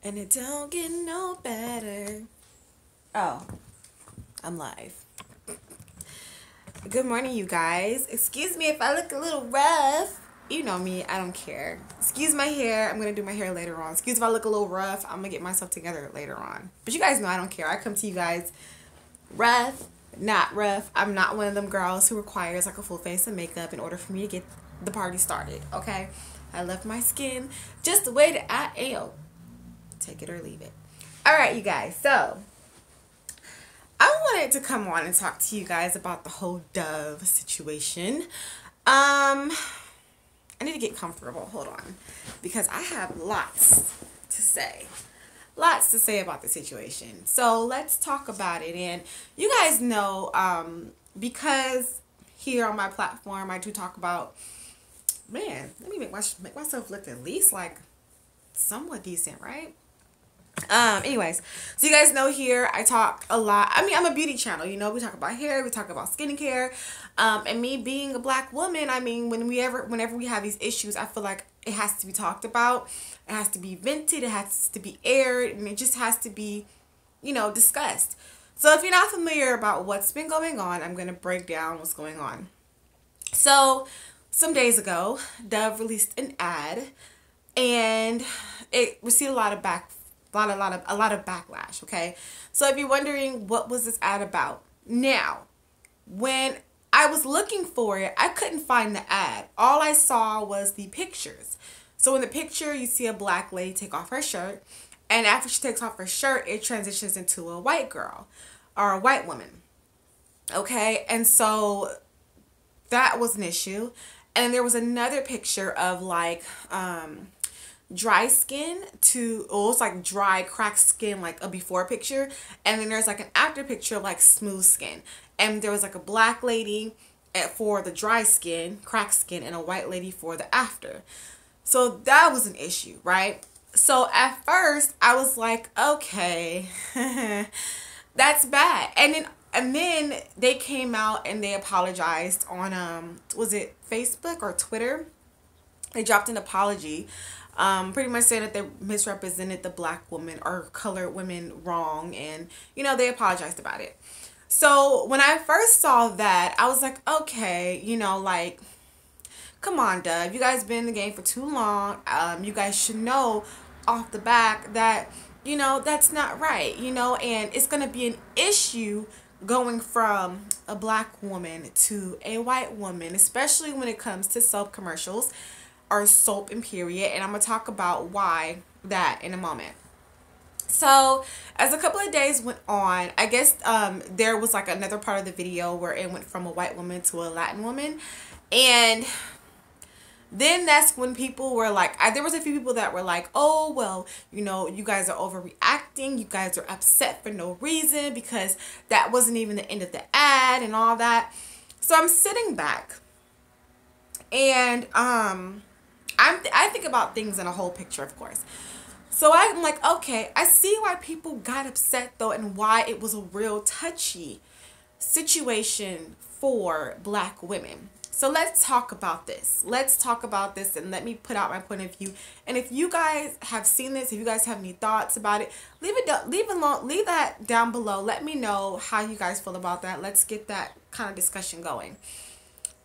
And it don't get no better. Oh, I'm live. Good morning, you guys. Excuse me if I look a little rough. You know me, I don't care. Excuse my hair. I'm going to do my hair later on. Excuse if I look a little rough. I'm going to get myself together later on. But you guys know I don't care. I come to you guys rough, not rough. I'm not one of them girls who requires like a full face of makeup in order for me to get the party started, okay? I love my skin just the way that I am. Take it or leave it. All right, you guys. So I wanted to come on and talk to you guys about the whole Dove situation. I need to get comfortable. Hold on, because I have lots to say. Lots to say about the situation. So let's talk about it. And you guys know, because here on my platform I do talk about, man, let me make myself look at least like somewhat decent, right? Anyways, so you guys know here I talk a lot. I mean, I'm a beauty channel, you know, we talk about hair, we talk about skincare, and me being a black woman, I mean, whenever we have these issues, I feel like it has to be talked about, it has to be vented, it has to be aired, and it just has to be, you know, discussed. So if you're not familiar about what's been going on, I'm going to break down what's going on. So some days ago, Dove released an ad, and it received a lot of backlash. Okay, so if you're wondering what was this ad about, now when I was looking for it, I couldn't find the ad. All I saw was the pictures. So in the picture, you see a black lady take off her shirt, and after she takes off her shirt, it transitions into a white girl or a white woman. Okay, and so that was an issue. And there was another picture of like dry skin to, oh, it's like dry cracked skin, like a before picture, and then there's like an after picture of like smooth skin, and there was like a black lady for the dry skin, cracked skin, and a white lady for the after. So that was an issue, right? So at first I was like, okay, that's bad. And then they came out and they apologized on was it Facebook or Twitter? They dropped an apology, pretty much saying that they misrepresented the black woman or colored women wrong, and you know, they apologized about it. So when I first saw that, I was like, okay, you know, like, come on, Dove, you guys been in the game for too long. You guys should know off the back that, you know, that's not right, you know, and it's gonna be an issue going from a black woman to a white woman, especially when it comes to soap commercials or soap and period, and I'm gonna talk about why that in a moment. So as a couple of days went on, I guess there was like another part of the video where it went from a white woman to a Latin woman, and then that's when people were like, there was a few people that were like, oh, well, you know, you guys are overreacting, you guys are upset for no reason because that wasn't even the end of the ad and all that. So I'm sitting back and I think about things in a whole picture, of course. So I'm like, okay, I see why people got upset though, and why it was a real touchy situation for black women. So let's talk about this. Let's talk about this, and let me put out my point of view. And if you guys have seen this, if you guys have any thoughts about it, leave that down below. Let me know how you guys feel about that. Let's get that kind of discussion going.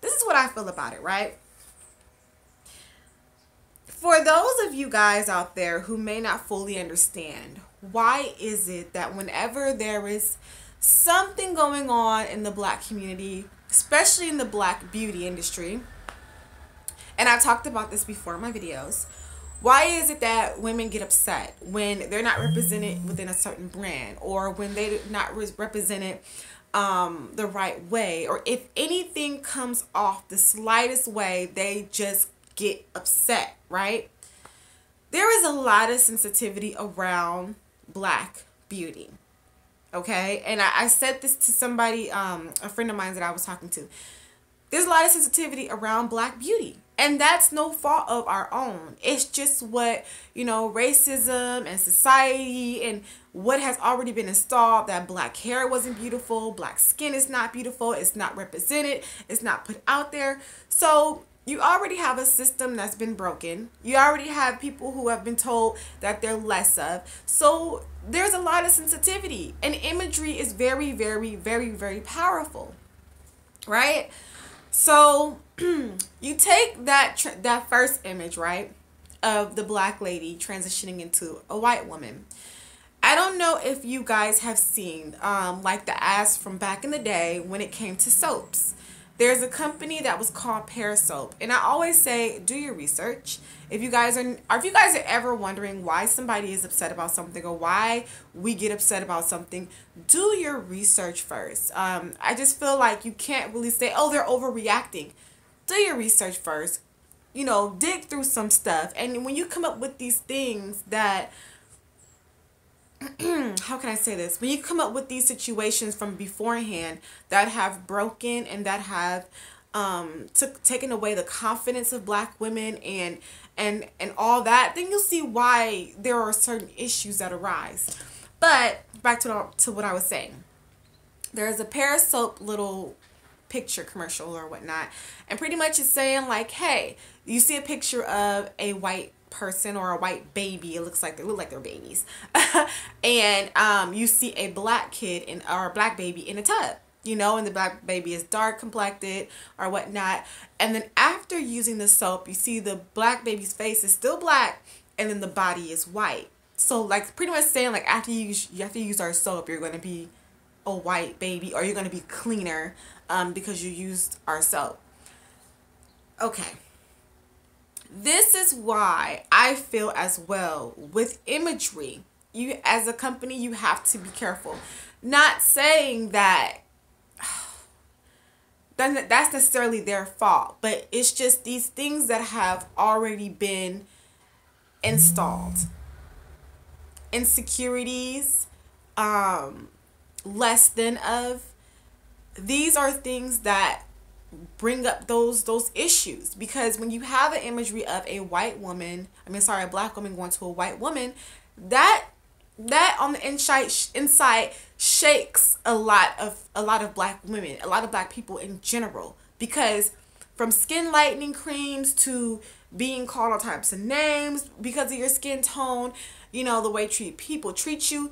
This is what I feel about it, right? For those of you guys out there who may not fully understand, why is it that whenever there is something going on in the black community, especially in the black beauty industry, and I've talked about this before in my videos, why is it that women get upset when they're not represented within a certain brand, or when they're not represented the right way, or if anything comes off the slightest way, they just get upset, right? There is a lot of sensitivity around black beauty, okay? And I said this to somebody, a friend of mine that I was talking to. There's a lot of sensitivity around black beauty, and that's no fault of our own. It's just what, you know, racism and society and what has already been installed, that black hair wasn't beautiful, black skin is not beautiful, it's not represented, it's not put out there. So You already have a system that's been broken. You already have people who have been told that they're less of. So there's a lot of sensitivity, and imagery is very, very, very, very powerful, right? So you take that first image, right, of the black lady transitioning into a white woman. I don't know if you guys have seen like the ads from back in the day when it came to soaps. There's a company that was called Pear Soap, and I always say do your research. If you guys are ever wondering why somebody is upset about something or why we get upset about something, do your research first. I just feel like you can't really say, oh, they're overreacting. Do your research first. You know, dig through some stuff, and when you come up with these things that how can I say this? When you come up with these situations from beforehand that have broken and that have taken away the confidence of black women and all that, then you'll see why there are certain issues that arise. But back to what I was saying. There's a Pear Soap little picture commercial or whatnot, and pretty much it's saying like, hey, you see a picture of a white person or a white baby. They look like they're babies. And you see a black kid or a black baby in a tub, you know, and the black baby is dark complected or whatnot. And then after using the soap, you see the black baby's face is still black and then the body is white. So like pretty much saying like after you use our soap, you're going to be a white baby, or you're going to be cleaner because you used our soap. Okay. This is why I feel as well with imagery. You, as a company, you have to be careful. Not saying that that's necessarily their fault, but it's just these things that have already been installed. Insecurities, less than of. These are things that bring up those issues, because when you have an imagery of a black woman going to a white woman, that on the inside shakes a lot of black women, a lot of black people in general, because from skin lightening creams to being called all types of names because of your skin tone, you know, the way people treat you,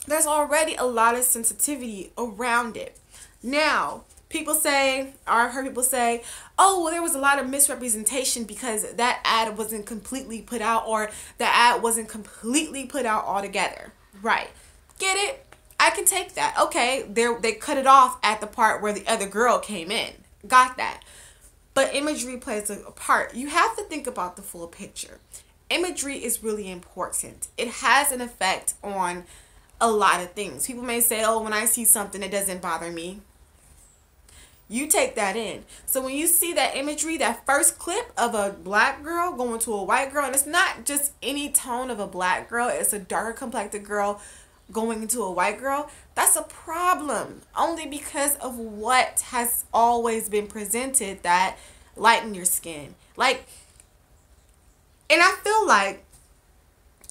there's already a lot of sensitivity around it. Now, people say, or I've heard people say, oh, well, there was a lot of misrepresentation because that ad wasn't completely put out, or the ad wasn't completely put out altogether. Right. Get it? I can take that. Okay, they cut it off at the part where the other girl came in. Got that. But imagery plays a part. You have to think about the full picture. Imagery is really important. It has an effect on a lot of things. People may say, oh, when I see something, it doesn't bother me. You take that in. So when you see that imagery, that first clip of a black girl going to a white girl, and it's not just any tone of a black girl, it's a darker complected girl going into a white girl, that's a problem. Only because of what has always been presented that lighten your skin. Like, and I feel like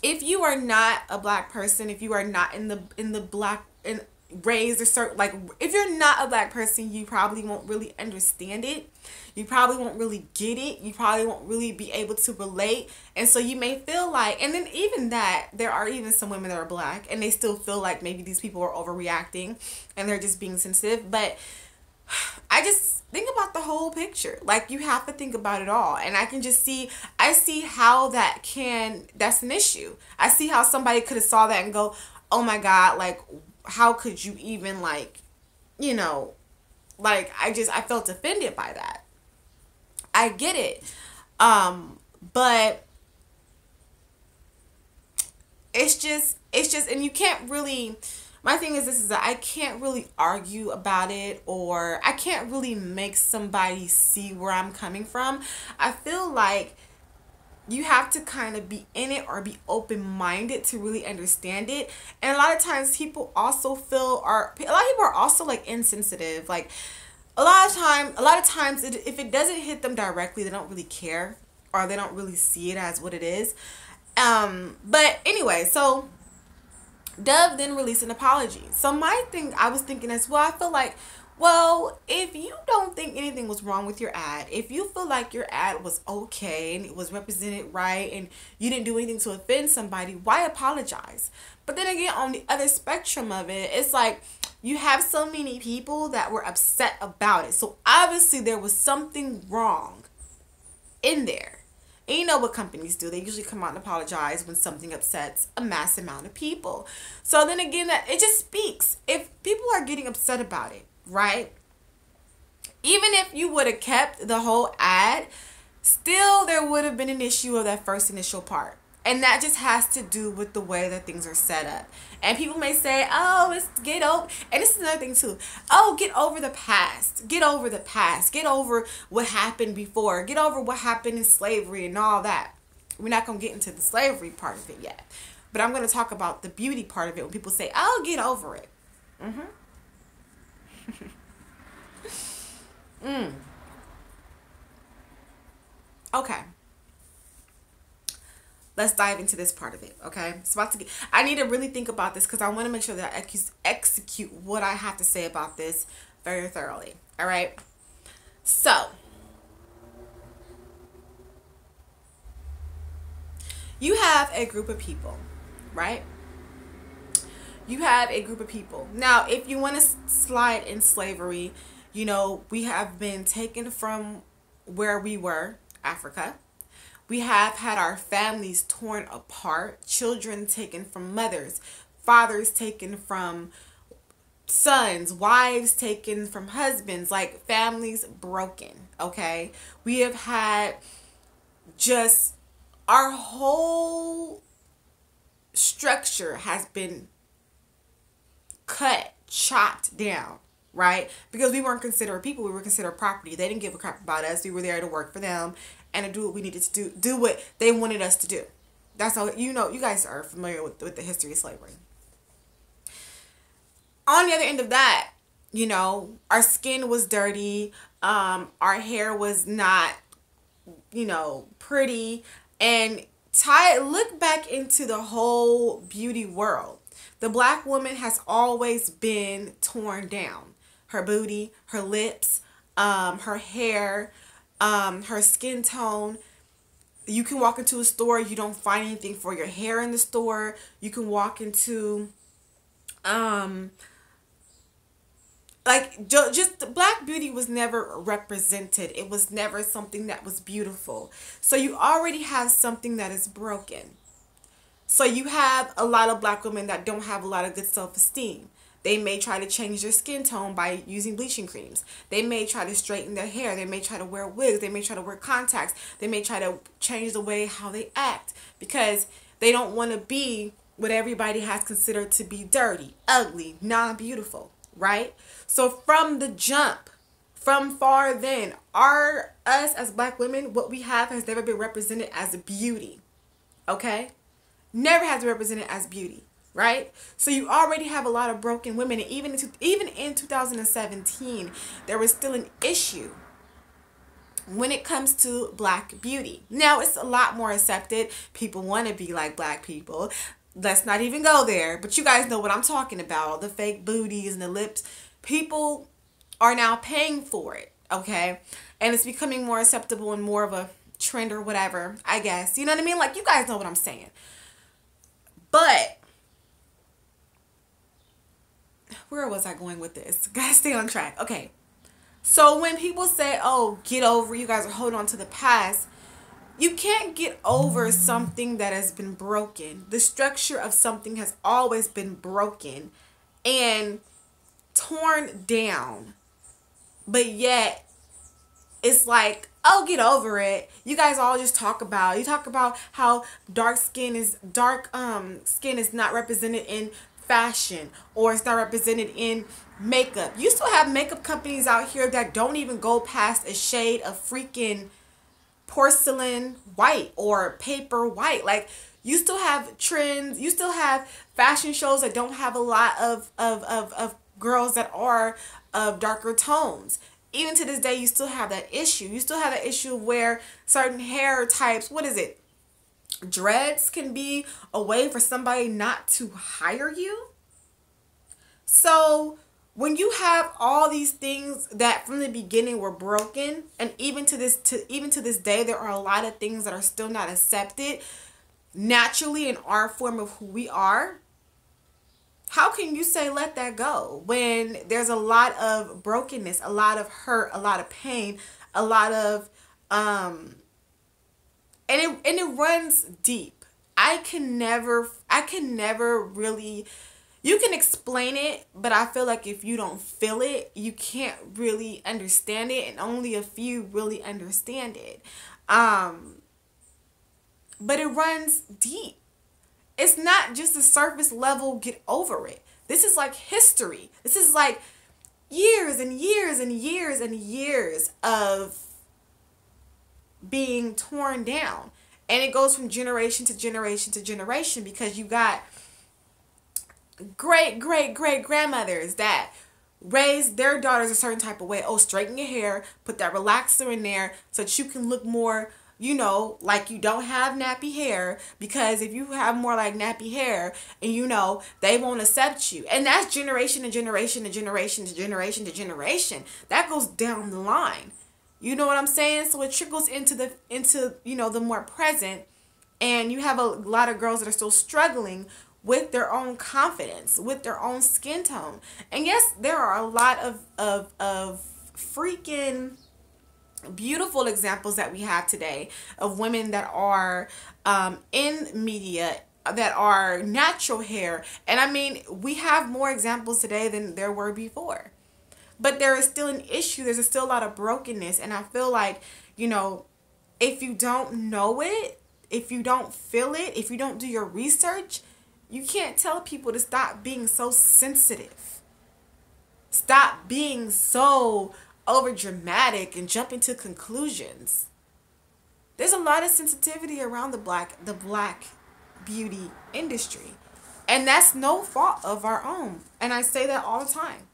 if you are not a black person, if you are not in the black and raised a certain, like, if you're not a black person, you probably won't really understand it. You probably won't really get it. You probably won't really be able to relate. And so you may feel like, and then even that, there are even some women that are black and they still feel like maybe these people are overreacting and they're just being sensitive. But I just think about the whole picture. Like, you have to think about it all. And I see how that's an issue. I see how somebody could have saw that and go, oh my God, like, how could you even, like, you know, like, I felt offended by that. I get it. But it's just, and you can't really, my thing is this, is that I can't really argue about it, or I can't really make somebody see where I'm coming from. I feel like you have to kind of be in it or be open-minded to really understand it. And a lot of times people also a lot of people are also like insensitive. Like, a lot of times if it doesn't hit them directly, they don't really care, or they don't really see it as what it is. But anyway, so Dove then released an apology. So my thing, I was thinking as well, I feel like, Well, if you don't think anything was wrong with your ad, if you feel like your ad was okay and it was represented right and you didn't do anything to offend somebody, why apologize? But then again, on the other spectrum of it, it's like you have so many people that were upset about it. So obviously there was something wrong in there. And you know what companies do. They usually come out and apologize when something upsets a mass amount of people. So then again, that it just speaks. If people are getting upset about it, right? Even if you would have kept the whole ad, still there would have been an issue of that first initial part. And that just has to do with the way that things are set up. And people may say, oh, let's get over. And this is another thing too. Oh, get over the past. Get over the past. Get over what happened before. Get over what happened in slavery and all that. We're not going to get into the slavery part of it yet. But I'm going to talk about the beauty part of it when people say, oh, get over it. Okay. Let's dive into this part of it, okay? It's about to get, I need to really think about this because I want to make sure that I execute what I have to say about this very thoroughly, all right? So, you have a group of people, right? You have a group of people. Now, if you want to slide in slavery, you know, we have been taken from where we were, Africa. We have had our families torn apart, children taken from mothers, fathers taken from sons, wives taken from husbands, like families broken, okay? We have had just our whole structure has been cut, chopped down, right? Because we weren't considered people, we were considered property. They didn't give a crap about us. We were there to work for them and to do what we needed to do what they wanted us to do. That's all. You know, you guys are familiar with the history of slavery. On the other end of that, you know, our skin was dirty, our hair was not, you know, pretty, and look back into the whole beauty world. The black woman has always been torn down. Her booty, her lips, her hair, her skin tone. You can walk into a store, you don't find anything for your hair in the store. You can walk into like just black beauty was never represented. It was never something that was beautiful. So you already have something that is broken. So you have a lot of black women that don't have a lot of good self-esteem. They may try to change their skin tone by using bleaching creams. They may try to straighten their hair. They may try to wear wigs. They may try to wear contacts. They may try to change the way how they act because they don't want to be what everybody has considered to be dirty, ugly, non-beautiful, right? So from the jump, from far then, us as black women, what we have has never been represented as a beauty, okay? Never has been represented as beauty, right? So you already have a lot of broken women, and even in 2017, there was still an issue when it comes to black beauty. Now it's a lot more accepted. People want to be like black people. Let's not even go there, but you guys know what I'm talking about. The fake booties and the lips. People are now paying for it, okay? And it's becoming more acceptable and more of a trend or whatever, I guess. You know what I mean? Like, you guys know what I'm saying. But where was I going with this? Gotta stay on track. Okay. So when people say, oh, get over, you guys are holding on to the past, you can't get over something that has been broken. The structure of something has always been broken and torn down. But yet, it's like, oh, get over it. You guys all just talk about how skin is not represented in fashion, or it's not represented in makeup. You still have makeup companies out here that don't even go past a shade of freaking porcelain white or paper white. Like, you still have trends, you still have fashion shows that don't have a lot of girls that are of darker tones. Even to this day, you still have that issue. You still have that issue where certain hair types, what is it? Dreads can be a way for somebody not to hire you. So when you have all these things that from the beginning were broken, and even to this day there are a lot of things that are still not accepted naturally in our form of who we are, how can you say let that go when there's a lot of brokenness, a lot of hurt, a lot of pain, a lot of and it runs deep. I can never really, you can explain it, but I feel like if you don't feel it, you can't really understand it, and only a few really understand it. But it runs deep. It's not just a surface level, get over it. This is like history. This is like years and years and years and years of being torn down. And it goes from generation to generation to generation, because you got great grandmothers that raise their daughters a certain type of way. Oh, straighten your hair, put that relaxer in there so that you can look more, you know, like you don't have nappy hair, because if you have more like nappy hair, and you know, they won't accept you. And that's generation to generation to generation to generation to generation. That goes down the line. You know what I'm saying? So it trickles into you know, the more present, and you have a lot of girls that are still struggling with their own confidence, with their own skin tone. And yes, there are a lot of freaking beautiful examples that we have today of women that are in media, that are natural hair. And I mean, we have more examples today than there were before. But there is still an issue. There's still a lot of brokenness. And I feel like, you know, if you don't know it, if you don't feel it, if you don't do your research, you can't tell people to stop being so sensitive. Stop being so over dramatic and jump into conclusions. There's a lot of sensitivity around the black beauty industry. And that's no fault of our own. And I say that all the time.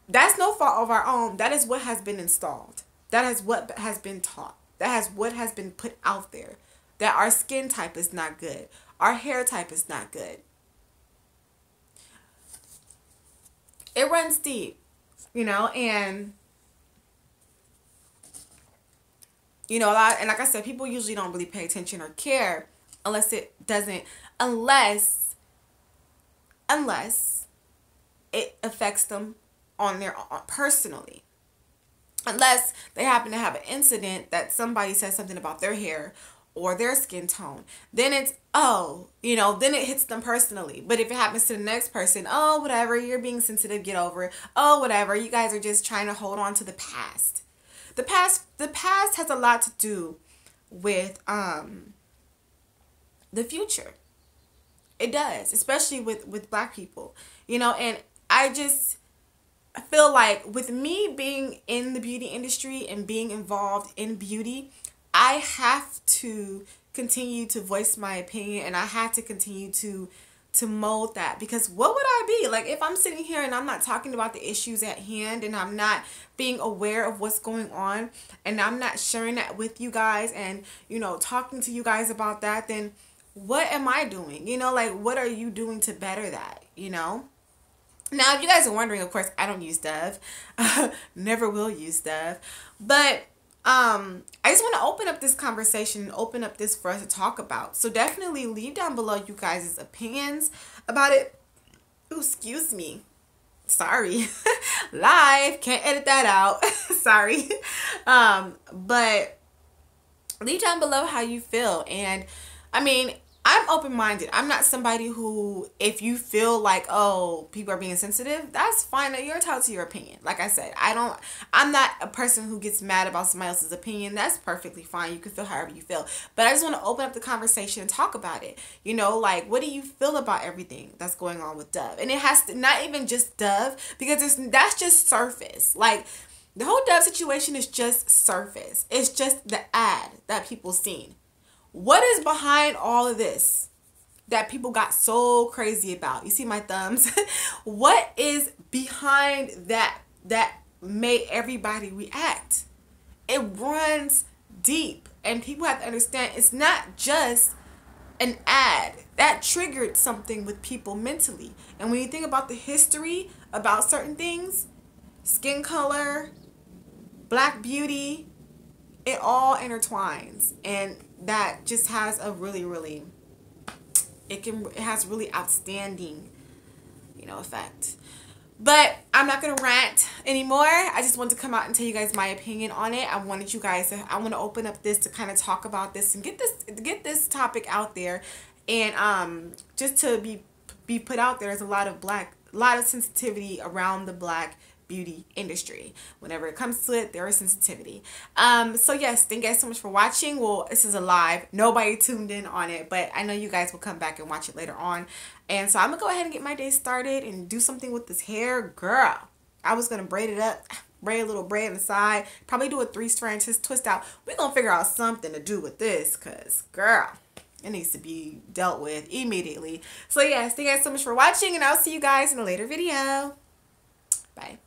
That's no fault of our own. That is what has been installed. That is what has been taught. That is what has been put out there. That our skin type is not good. Our hair type is not good. It runs deep, you know, and you know, a lot, and like I said, people usually don't really pay attention or care unless it affects them on their personally. Unless they happen to have an incident that somebody says something about their hair or their skin tone, then it's, oh, you know, then it hits them personally. But if it happens to the next person, oh, whatever, you're being sensitive, get over it. Oh, whatever, you guys are just trying to hold on to the past. The past has a lot to do with the future. It does, especially with black people, you know. And I feel like with me being in the beauty industry and being involved in beauty, I have to continue to voice my opinion, and I have to continue to mold that, because what would I be like if I'm sitting here and I'm not talking about the issues at hand, and I'm not being aware of what's going on, and I'm not sharing that with you guys, and, you know, talking to you guys about that? Then what am I doing? You know, like, what are you doing to better that, you know? Now, if you guys are wondering, of course, I don't use Dove. Never will use Dove. But I just want to open up this conversation, open up this for us to talk about. So definitely leave down below you guys' opinions about it. Ooh, excuse me. Sorry. Live. Can't edit that out. Sorry. But leave down below how you feel. And I mean, I'm open-minded. I'm not somebody who, if you feel like, oh, people are being sensitive, that's fine. You're entitled to your opinion. Like I said, I'm not a person who gets mad about somebody else's opinion. That's perfectly fine. You can feel however you feel. But I just want to open up the conversation and talk about it. You know, like, what do you feel about everything that's going on with Dove? And it has to, not even just Dove, because that's just surface. Like, the whole Dove situation is just surface. It's just the ad that people seen. What is behind all of this that people got so crazy about? You see my thumbs? What is behind that made everybody react? It runs deep, and people have to understand it's not just an ad that triggered something with people mentally. And when you think about the history about certain things, skin color, black beauty, it all intertwines, and that just has a really it has really outstanding, you know, effect. But I'm not gonna rant anymore. I just wanted to come out and tell you guys my opinion on it. I want to open up this to kind of talk about this and get this topic out there, and just to be put out there. There's a lot of sensitivity around the black beauty industry. Whenever it comes to it, there is sensitivity. So yes, thank you guys so much for watching. Well, this is a live, nobody tuned in on it, but I know you guys will come back and watch it later on. And so I'm gonna go ahead and get my day started and do something with this hair. Girl, I was gonna braid it up, braid a little braid on the side, probably do a 3-strand twist out. We're gonna figure out something to do with this, because girl, it needs to be dealt with immediately. So yes, thank you guys so much for watching, and I'll see you guys in a later video. Bye.